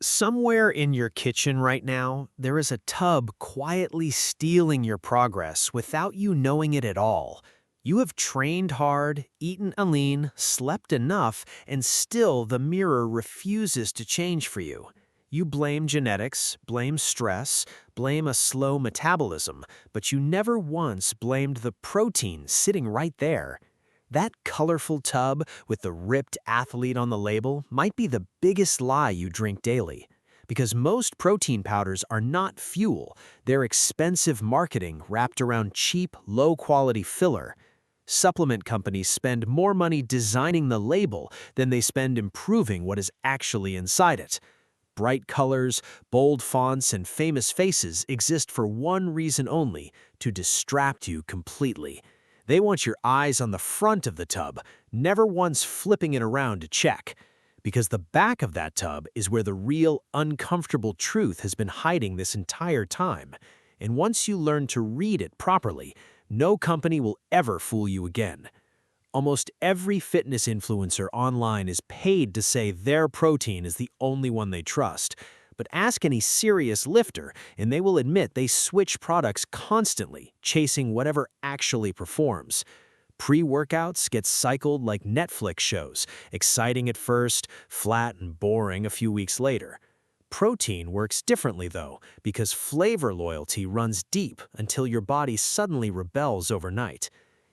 Somewhere in your kitchen right now, there is a tub quietly stealing your progress without you knowing it at all. You have trained hard, eaten a lean, slept enough, and still the mirror refuses to change for you. You blame genetics, blame stress, blame a slow metabolism, but you never once blamed the protein sitting right there. That colorful tub with the ripped athlete on the label might be the biggest lie you drink daily. Because most protein powders are not fuel, they're expensive marketing wrapped around cheap, low-quality filler. Supplement companies spend more money designing the label than they spend improving what is actually inside it. Bright colors, bold fonts, and famous faces exist for one reason only: to distract you completely. They want your eyes on the front of the tub, never once flipping it around to check. Because the back of that tub is where the real, uncomfortable truth has been hiding this entire time. And once you learn to read it properly, no company will ever fool you again. Almost every fitness influencer online is paid to say their protein is the only one they trust. But ask any serious lifter, and they will admit they switch products constantly, chasing whatever actually performs. Pre-workouts get cycled like Netflix shows, exciting at first, flat and boring a few weeks later. Protein works differently though, because flavor loyalty runs deep until your body suddenly rebels overnight.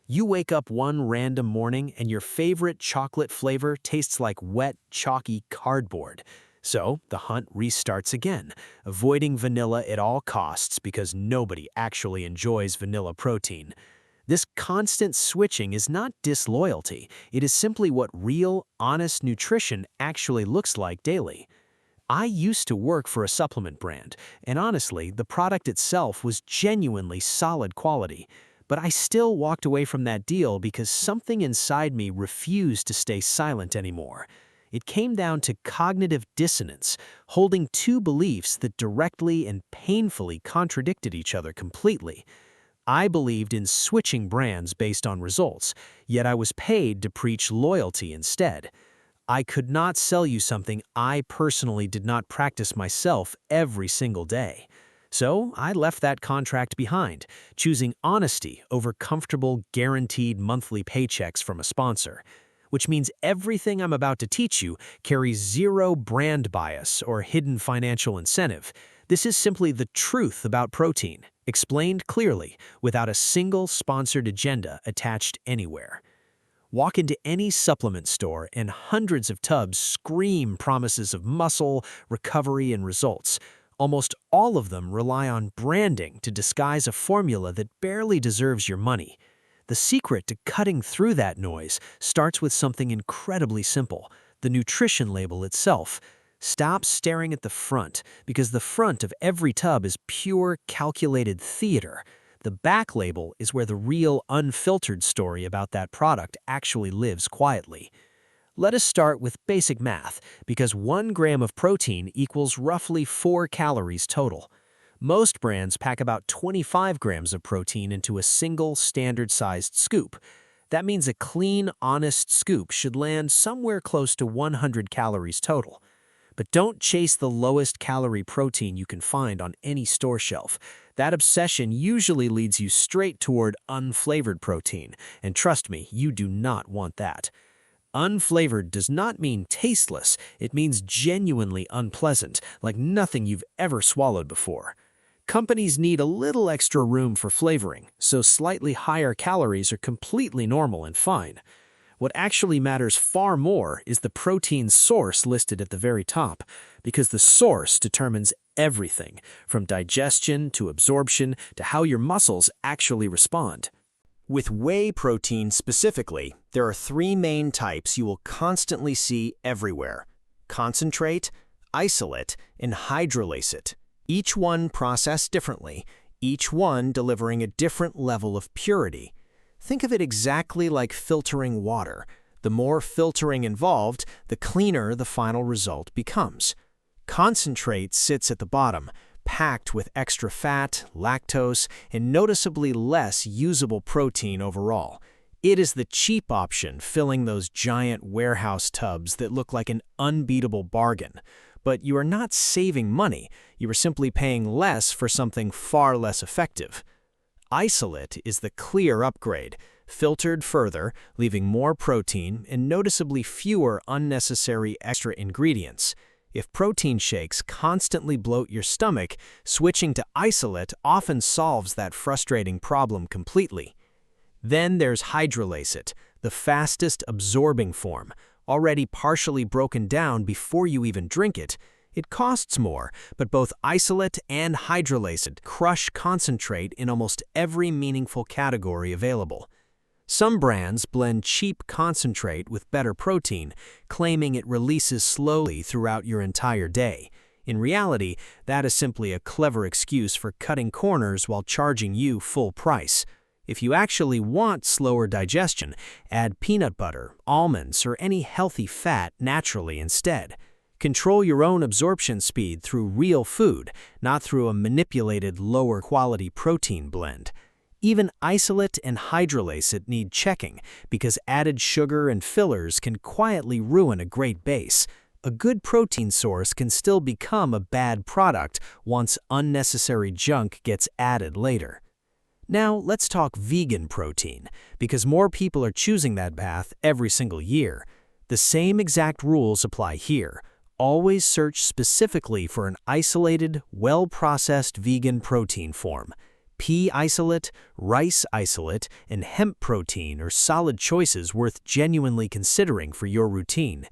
You wake up one random morning and your favorite chocolate flavor tastes like wet, chalky cardboard. So the hunt restarts again, avoiding vanilla at all costs because nobody actually enjoys vanilla protein. This constant switching is not disloyalty, it is simply what real, honest nutrition actually looks like daily. I used to work for a supplement brand, and honestly, the product itself was genuinely solid quality. But I still walked away from that deal because something inside me refused to stay silent anymore. It came down to cognitive dissonance, holding two beliefs that directly and painfully contradicted each other completely. I believed in switching brands based on results, yet I was paid to preach loyalty instead. I could not sell you something I personally did not practice myself every single day. So I left that contract behind, choosing honesty over comfortable, guaranteed monthly paychecks from a sponsor. Which means everything I'm about to teach you carries zero brand bias or hidden financial incentive. This is simply the truth about protein, explained clearly, without a single sponsored agenda attached anywhere. Walk into any supplement store and hundreds of tubs scream promises of muscle, recovery, and results. Almost all of them rely on branding to disguise a formula that barely deserves your money. The secret to cutting through that noise starts with something incredibly simple: the nutrition label itself. Stop staring at the front, because the front of every tub is pure, calculated theater. The back label is where the real, unfiltered story about that product actually lives quietly. Let us start with basic math, because 1 gram of protein equals roughly 4 calories total. Most brands pack about 25 grams of protein into a single standard-sized scoop. That means a clean, honest scoop should land somewhere close to 100 calories total. But don't chase the lowest calorie protein you can find on any store shelf. That obsession usually leads you straight toward unflavored protein, and trust me, you do not want that. Unflavored does not mean tasteless, it means genuinely unpleasant, like nothing you've ever swallowed before. Companies need a little extra room for flavoring, so slightly higher calories are completely normal and fine. What actually matters far more is the protein source listed at the very top, because the source determines everything, from digestion to absorption to how your muscles actually respond. With whey protein specifically, there are 3 main types you will constantly see everywhere: concentrate, isolate, and hydrolysate. Each one processed differently, each one delivering a different level of purity. Think of it exactly like filtering water. The more filtering involved, the cleaner the final result becomes. Concentrate sits at the bottom, packed with extra fat, lactose, and noticeably less usable protein overall. It is the cheap option filling those giant warehouse tubs that look like an unbeatable bargain. but you are not saving money. You are simply paying less for something far less effective. Isolate is the clear upgrade, filtered further, leaving more protein and noticeably fewer unnecessary extra ingredients. If protein shakes constantly bloat your stomach, switching to isolate often solves that frustrating problem completely. Then there's hydrolysate, the fastest absorbing form, already partially broken down before you even drink it. It costs more, but both isolate and hydrolysate crush concentrate in almost every meaningful category available. Some brands blend cheap concentrate with better protein, claiming it releases slowly throughout your entire day. In reality, that is simply a clever excuse for cutting corners while charging you full price. If you actually want slower digestion, add peanut butter, almonds, or any healthy fat naturally instead. Control your own absorption speed through real food, not through a manipulated lower-quality protein blend. Even isolate and hydrolysate need checking because added sugar and fillers can quietly ruin a great base. A good protein source can still become a bad product once unnecessary junk gets added later. Now let's talk vegan protein, because more people are choosing that path every single year. The same exact rules apply here. Always search specifically for an isolated, well-processed vegan protein form. Pea isolate, rice isolate, and hemp protein are solid choices worth genuinely considering for your routine.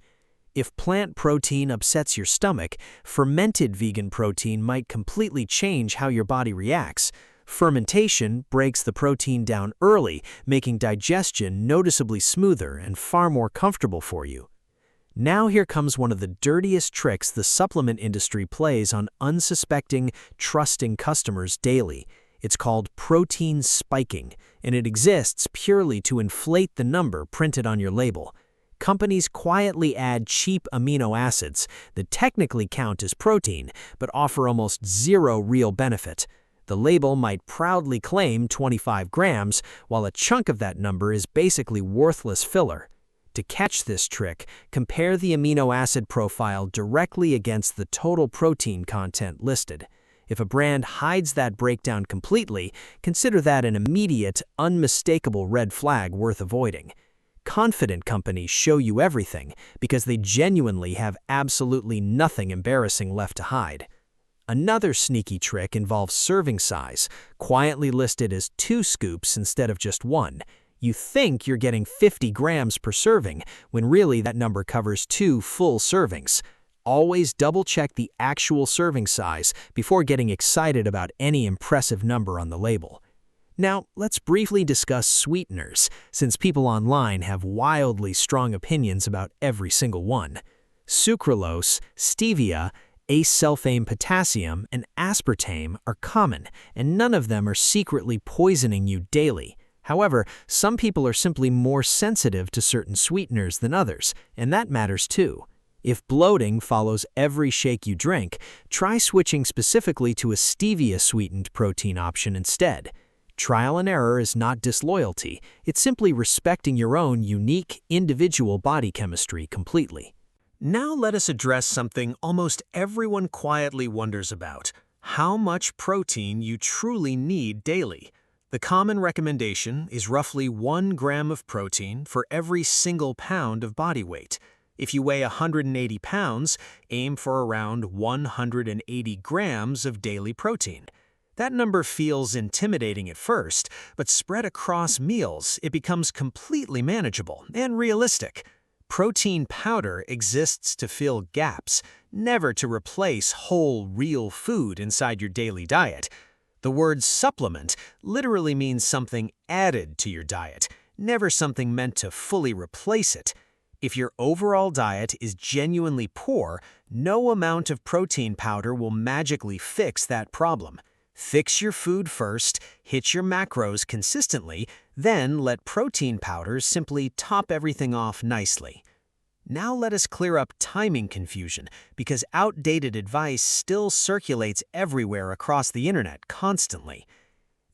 If plant protein upsets your stomach, fermented vegan protein might completely change how your body reacts. Fermentation breaks the protein down early, making digestion noticeably smoother and far more comfortable for you. Now here comes one of the dirtiest tricks the supplement industry plays on unsuspecting, trusting customers daily. It's called protein spiking, and it exists purely to inflate the number printed on your label. Companies quietly add cheap amino acids that technically count as protein, but offer almost zero real benefit. The label might proudly claim 25 grams, while a chunk of that number is basically worthless filler. To catch this trick, compare the amino acid profile directly against the total protein content listed. If a brand hides that breakdown completely, consider that an immediate, unmistakable red flag worth avoiding. Confident companies show you everything because they genuinely have absolutely nothing embarrassing left to hide. Another sneaky trick involves serving size, quietly listed as 2 scoops instead of just 1. You think you're getting 50 grams per serving, when really that number covers 2 full servings. Always double-check the actual serving size before getting excited about any impressive number on the label. Now, let's briefly discuss sweeteners, since people online have wildly strong opinions about every single one. Sucralose, stevia, acesulfame potassium, and aspartame are common, and none of them are secretly poisoning you daily. However, some people are simply more sensitive to certain sweeteners than others, and that matters too. If bloating follows every shake you drink, try switching specifically to a stevia-sweetened protein option instead. Trial and error is not disloyalty, it's simply respecting your own unique, individual body chemistry completely. Now let us address something almost everyone quietly wonders about: how much protein you truly need daily. The common recommendation is roughly 1 gram of protein for every single pound of body weight. If you weigh 180 pounds, aim for around 180 grams of daily protein. That number feels intimidating at first, but spread across meals, it becomes completely manageable and realistic. Protein powder exists to fill gaps, never to replace whole, real food inside your daily diet. The word supplement literally means something added to your diet, never something meant to fully replace it. If your overall diet is genuinely poor, no amount of protein powder will magically fix that problem. Fix your food first, hit your macros consistently, then let protein powders simply top everything off nicely. Now let us clear up timing confusion, because outdated advice still circulates everywhere across the internet constantly.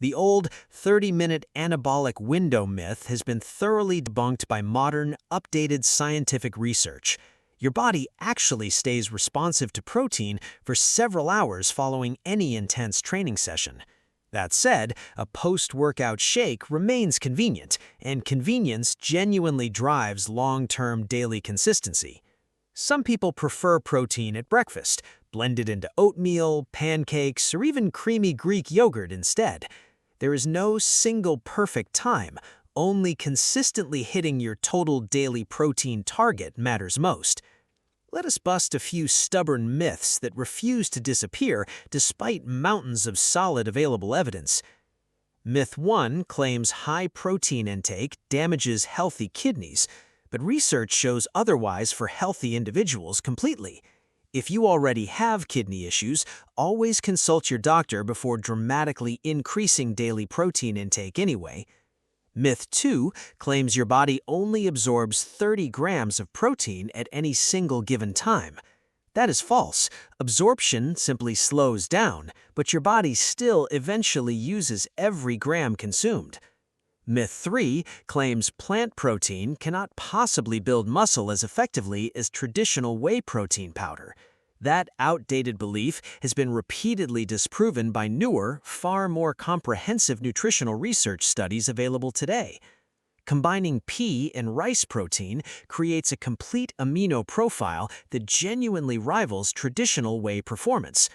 The old 30-minute anabolic window myth has been thoroughly debunked by modern, updated scientific research. Your body actually stays responsive to protein for several hours following any intense training session. That said, a post-workout shake remains convenient, and convenience genuinely drives long-term daily consistency. Some people prefer protein at breakfast, blended into oatmeal, pancakes, or even creamy Greek yogurt instead. There is no single perfect time, only consistently hitting your total daily protein target matters most. Let us bust a few stubborn myths that refuse to disappear despite mountains of solid available evidence. Myth 1 claims high protein intake damages healthy kidneys, but research shows otherwise for healthy individuals completely. If you already have kidney issues, always consult your doctor before dramatically increasing daily protein intake anyway. Myth 2 claims your body only absorbs 30 grams of protein at any single given time. That is false. Absorption simply slows down, but your body still eventually uses every gram consumed. Myth 3 claims plant protein cannot possibly build muscle as effectively as traditional whey protein powder. That outdated belief has been repeatedly disproven by newer, far more comprehensive nutritional research studies available today. Combining pea and rice protein creates a complete amino profile that genuinely rivals traditional whey performance.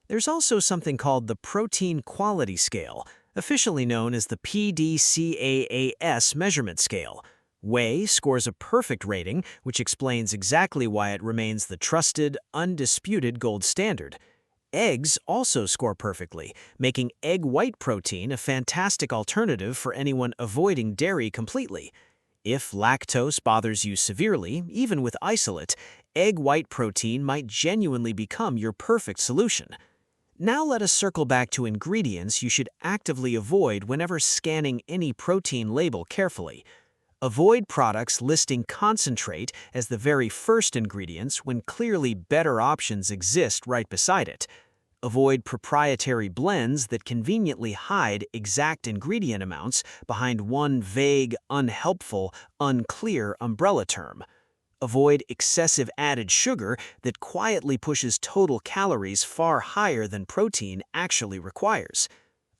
There's also something called the Protein Quality Scale, officially known as the PDCAAS measurement scale. Whey scores a perfect rating, which explains exactly why it remains the trusted, undisputed gold standard. Eggs also score perfectly, making egg white protein a fantastic alternative for anyone avoiding dairy completely. If lactose bothers you severely, even with isolate, egg white protein might genuinely become your perfect solution. Now let us circle back to ingredients you should actively avoid whenever scanning any protein label carefully. Avoid products listing concentrate as the very first ingredients when clearly better options exist right beside it. Avoid proprietary blends that conveniently hide exact ingredient amounts behind one vague, unhelpful, unclear umbrella term. Avoid excessive added sugar that quietly pushes total calories far higher than protein actually requires.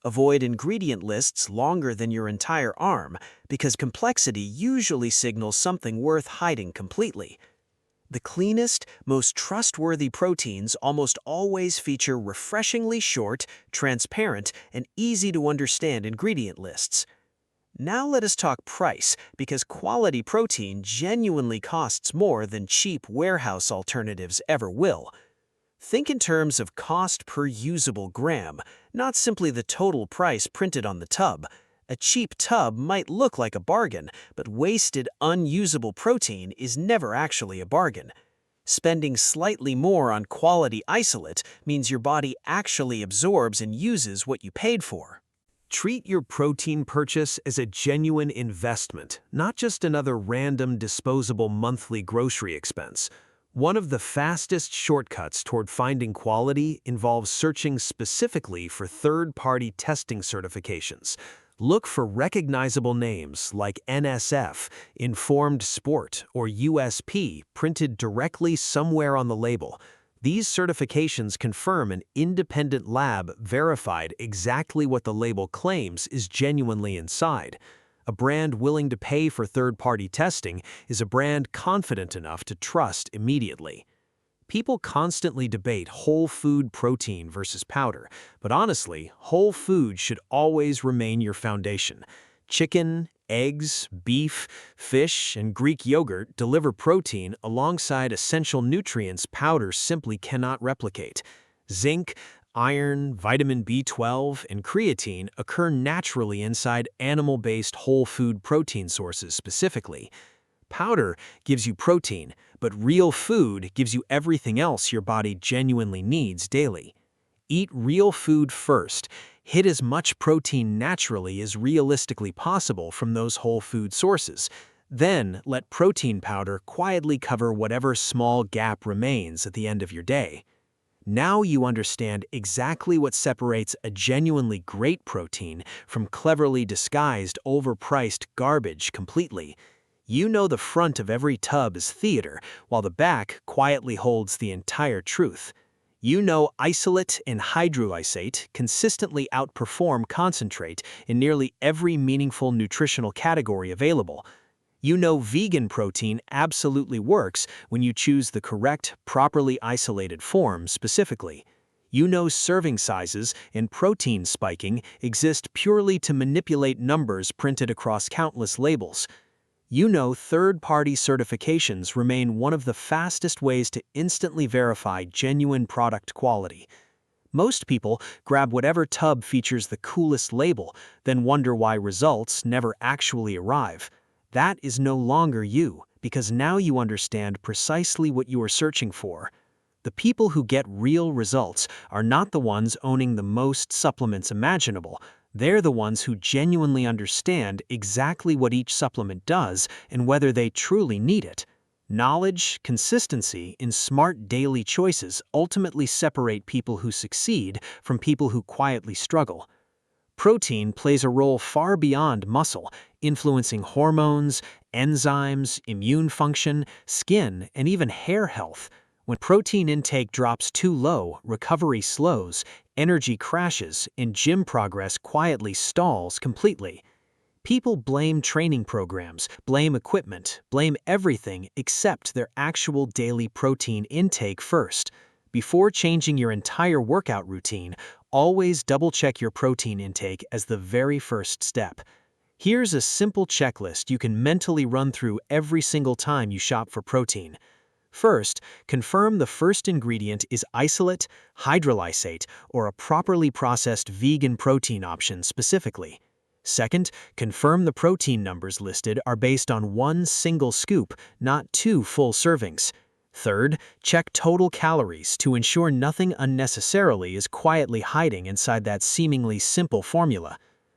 Avoid ingredient lists longer than your entire arm, because complexity usually signals something worth hiding completely. The cleanest, most trustworthy proteins almost always feature refreshingly short, transparent, and easy-to-understand ingredient lists. Now let us talk price, because quality protein genuinely costs more than cheap warehouse alternatives ever will. Think in terms of cost per usable gram, not simply the total price printed on the tub. A cheap tub might look like a bargain, but wasted, unusable protein is never actually a bargain. Spending slightly more on quality isolate means your body actually absorbs and uses what you paid for. Treat your protein purchase as a genuine investment, not just another random disposable monthly grocery expense. One of the fastest shortcuts toward finding quality involves searching specifically for third-party testing certifications. Look for recognizable names like NSF, Informed Sport, or USP printed directly somewhere on the label. These certifications confirm an independent lab verified exactly what the label claims is genuinely inside. A brand willing to pay for third-party testing is a brand confident enough to trust immediately. People constantly debate whole food protein versus powder, but honestly, whole food should always remain your foundation. Chicken, eggs, beef, fish, and Greek yogurt deliver protein alongside essential nutrients powder simply cannot replicate. Zinc, iron, vitamin B12, and creatine occur naturally inside animal-based whole food protein sources specifically. Powder gives you protein, but real food gives you everything else your body genuinely needs daily. Eat real food first. Hit as much protein naturally as realistically possible from those whole food sources. Then let protein powder quietly cover whatever small gap remains at the end of your day. Now you understand exactly what separates a genuinely great protein from cleverly disguised, overpriced garbage completely. You know the front of every tub is theater, while the back quietly holds the entire truth. You know isolate and hydrolysate consistently outperform concentrate in nearly every meaningful nutritional category available. You know vegan protein absolutely works when you choose the correct, properly isolated form specifically. You know serving sizes and protein spiking exist purely to manipulate numbers printed across countless labels. You know third-party certifications remain one of the fastest ways to instantly verify genuine product quality. Most people grab whatever tub features the coolest label, then wonder why results never actually arrive. That is no longer you, because now you understand precisely what you are searching for. The people who get real results are not the ones owning the most supplements imaginable. They're the ones who genuinely understand exactly what each supplement does and whether they truly need it. Knowledge, consistency, and smart daily choices ultimately separate people who succeed from people who quietly struggle. Protein plays a role far beyond muscle, influencing hormones, enzymes, immune function, skin, and even hair health. When protein intake drops too low, recovery slows, energy crashes, and gym progress quietly stalls completely. People blame training programs, blame equipment, blame everything except their actual daily protein intake first. Before changing your entire workout routine, always double-check your protein intake as the very first step. Here's a simple checklist you can mentally run through every single time you shop for protein. First, confirm the first ingredient is isolate, hydrolysate, or a properly processed vegan protein option specifically. Second, confirm the protein numbers listed are based on one single scoop, not two full servings. Third, check total calories to ensure nothing unnecessarily is quietly hiding inside that seemingly simple formula.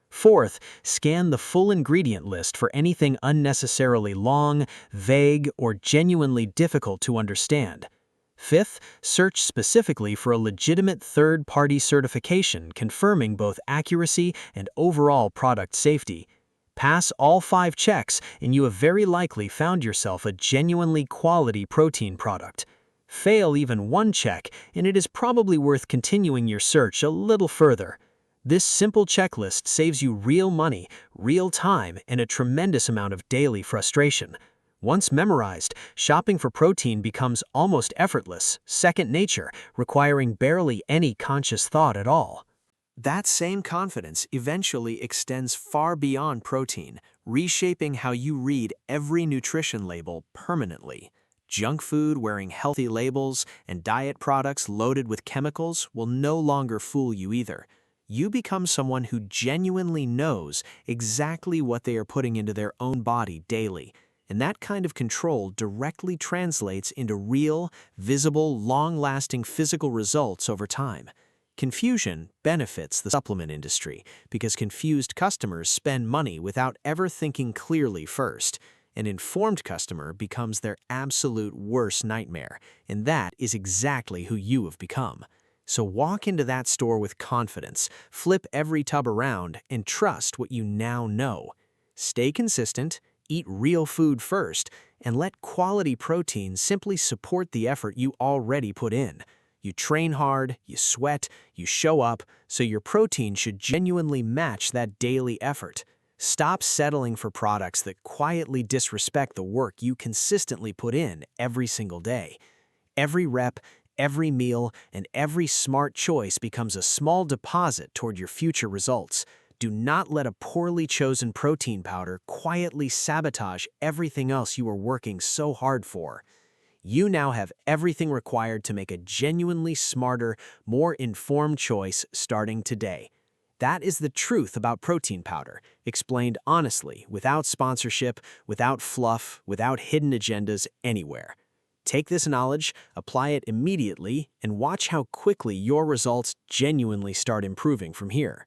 Fourth, scan the full ingredient list for anything unnecessarily long, vague, or genuinely difficult to understand. Fifth, search specifically for a legitimate third-party certification confirming both accuracy and overall product safety. Pass all 5 checks and you have very likely found yourself a genuinely quality protein product. Fail even one check and it is probably worth continuing your search a little further. This simple checklist saves you real money, real time, and a tremendous amount of daily frustration. Once memorized, shopping for protein becomes almost effortless, second nature, requiring barely any conscious thought at all. That same confidence eventually extends far beyond protein, reshaping how you read every nutrition label permanently. Junk food wearing healthy labels and diet products loaded with chemicals will no longer fool you either. You become someone who genuinely knows exactly what they are putting into their own body daily. And that kind of control directly translates into real, visible, long-lasting physical results over time. Confusion benefits the supplement industry because confused customers spend money without ever thinking clearly first. An informed customer becomes their absolute worst nightmare, and that is exactly who you have become. So walk into that store with confidence, flip every tub around, and trust what you now know. Stay consistent, eat real food first, and let quality protein simply support the effort you already put in. You train hard, you sweat, you show up, so your protein should genuinely match that daily effort. Stop settling for products that quietly disrespect the work you consistently put in every single day. Every rep, every meal, and every smart choice becomes a small deposit toward your future results. Do not let a poorly chosen protein powder quietly sabotage everything else you are working so hard for. You now have everything required to make a genuinely smarter, more informed choice starting today. That is the truth about protein powder, explained honestly, without sponsorship, without fluff, without hidden agendas anywhere. Take this knowledge, apply it immediately, and watch how quickly your results genuinely start improving from here.